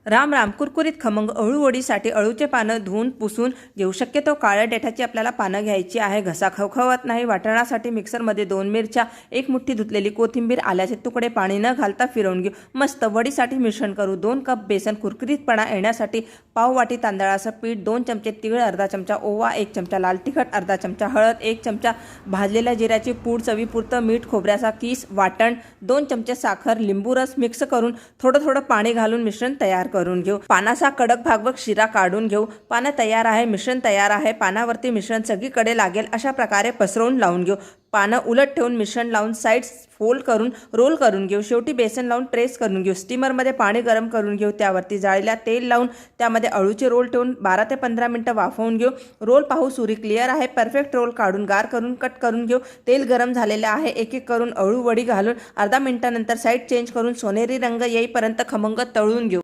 राम राम. कुरकुरीत खमंग अळूवडीसाठी अळूचे पानं धुवून पुसून घेऊ. शक्यतो काळ्या देठाची आपल्याला पानं घ्यायची आहे. घसा खवखवत नाही. वाटणासाठी मिक्सरमध्ये 2 मिरच्या, 1 मुठी धुतलेली कोथिंबीर, आल्याचे तुकडे, पाणी न घालता फिरवून घेऊ. मस्त वडीसाठी मिश्रण करू. 2 कप बेसन. कुरकुरीतपणा येण्यासाठी पाव वाटी तांदळाचं पीठ, 2 चमचे तीळ, अर्धा चमचा ओवा, 1 चमचा लाल तिखट, अर्धा चमचा हळद, 1 चमचा भाजलेल्या जिऱ्याची पूड, चवीपुरतं मीठ, खोबऱ्याचा किस, वाटण, 2 चमचे साखर, लिंबू रस मिक्स करून थोडं पाणी घालून मिश्रण तयार करून घेऊ. पानाचा कडक भाग व शिरा काढून घेऊ. पानं तयार आहे. मिश्रण तयार आहे. पानावरती मिश्रण सगळीकडे लागेल अशा प्रकारे पसरवून लावून घेऊ. पानं उलट ठेवून मिश्रण लावून साइड्स फोल्ड करून रोल करून घेऊ. शेवटी बेसन लावून प्रेस करून घेऊ. स्टीमरमध्ये पाणी गरम करून घेऊ. त्यावरती जाळीला तेल लावून त्यामध्ये अळूचे रोल ठेवून 12 ते 15 मिनिटं वाफवून घेऊ. रोल पाहू सुरी क्लिअर आहे. परफेक्ट रोल काढून गार करून कट करून घेऊ. तेल गरम झालेले आहे. एक एक करून अळू वडी घालून अर्धा मिनिटानंतर साईड चेंज करून सोनेरी रंग येईपर्यंत खमंग तळून घेऊ.